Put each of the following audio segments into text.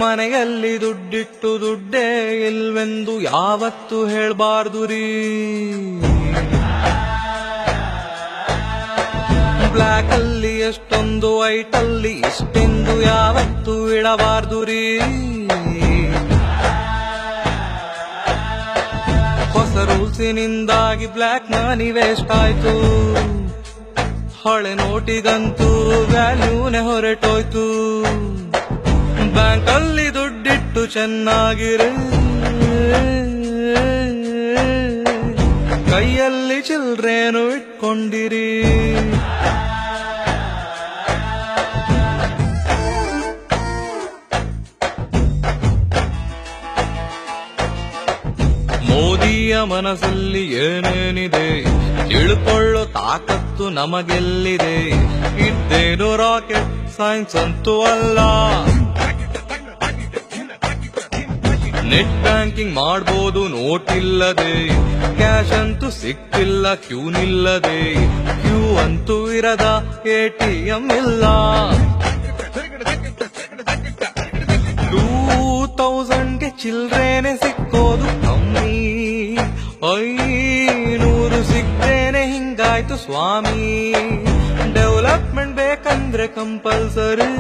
ಮನೆಯಲ್ಲಿ ದುಡ್ಡಿಟ್ಟು ದುಡ್ಡೇ ಇಲ್ವೆಂದು ಯಾವತ್ತು ಹೇಳ್ಬಾರ್ದು ರೀ. ಬ್ಲ್ಯಾಕ್ ಅಲ್ಲಿ ಎಷ್ಟೊಂದು ವೈಟ್ ಅಲ್ಲಿ ಇಷ್ಟೆಂದು ಯಾವತ್ತು ಇಡಬಾರ್ದು ರೀ. ಹೊಸ ರೂಲ್ಸಿನಿಂದಾಗಿ ಬ್ಲ್ಯಾಕ್ ಮನಿ ವೇಸ್ಟ್ ಆಯ್ತು. ಹಳೆ ನೋಟಿಗಂತೂ ವ್ಯಾಲ್ಯೂನೆ ಹೊರಟೋಯ್ತು. ಬ್ಯಾಂಕ್ ಅಲ್ಲಿ ದುಡ್ಡಿಟ್ಟು ಚೆನ್ನಾಗಿರಿ, ಕೈಯಲ್ಲಿ ಚಿಲ್ಡ್ರೇನು ಇಟ್ಕೊಂಡಿರಿ. ಮೋದಿಯ ಮನಸ್ಸಲ್ಲಿ ಏನೇನಿದೆ ತಿಳ್ಕೊಳ್ಳೋ ತಾಕತ್ತು ನಮಗೆಲ್ಲಿದೆ. ಇದ್ದೇನು ರಾಕೆಟ್ ಸೈನ್ಸ್ ಅಂತೂ ಅಲ್ಲ. ನೆಟ್ ಬ್ಯಾಂಕಿಂಗ್ ಮಾಡ್ಬೋದು ನೋಟ್ ಇಲ್ಲದೆ, ಕ್ಯಾಶ್ ಅಂತೂ ಸಿಕ್ತಿಲ್ಲ ಕ್ಯೂ ನಿಲ್ಲದೆ. ಕ್ಯೂ ಅಂತೂ ಇರದ ATM ಇಲ್ಲ. 2000ಗೆ ಚಿಲ್ಡ್ರೇನೆ ಸಿಕ್ಕೋದು ಕಮ್ಮಿ, 500 ಸಿಕ್ತೇನೆ ಹಿಂಗಾಯ್ತು ಸ್ವಾಮಿ. ಡೆವಲಪ್ಮೆಂಟ್ ಬೇಕಂದ್ರೆ ಕಂಪಲ್ಸರಿ,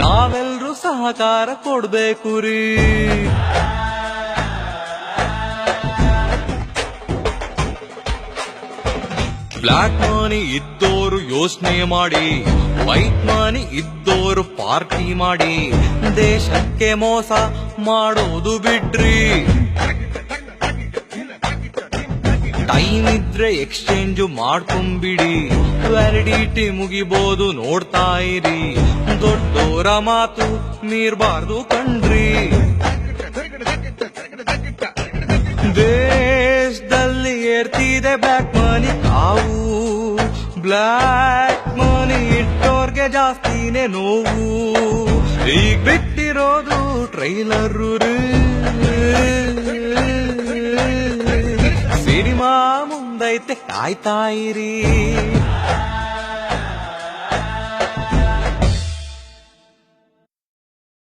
ನಾವೆಲ್ರೂ ಸಹಕಾರ ಕೊಡ್ಬೇಕು ರೀ. ಬ್ಲ್ಯಾಕ್ ಮನಿ ಇದ್ದೋರು ಯೋಚನೆ ಮಾಡಿ, ವೈಟ್ ಮನಿ ಇದ್ದೋರು ಪಾರ್ಟಿ ಮಾಡಿ. ದೇಶಕ್ಕೆ ಮೋಸ ಮಾಡೋದು ಬಿಡ್ರಿ. ಟೈಮ್ ಇದ್ರೆ ಎಕ್ಸ್ಚೇಂಜ್ ಮಾಡ್ಕೊಂಬಿಡಿ, ವ್ಯಾಲಿಡಿಟಿ ಮುಗಿಬೋದು ನೋಡ್ತಾ ಇರಿ. ದೊಡ್ಡೋರ ಮಾತು ಮೀರ್ಬಾರ್ದು ಕಣ್ರಿ. ದೇಶದಲ್ಲಿ ಏರ್ತಿದೆ ಬ್ಲ್ಯಾಕ್ ಮನಿ ಕಾವು. ಬ್ಲ್ಯಾಕ್ ಮನಿ ಇಟ್ಟೋರ್ಗೆ ಜಾಸ್ತಿನೇ ನೋವು. ಈಗ ಬಿಟ್ಟಿರೋದು ಟ್ರೈಲರು ರೀ. ಸಿನಿಮಾ ಮುಂದೈತೆ ಕಾಯ್ತಾ ಇರಿ.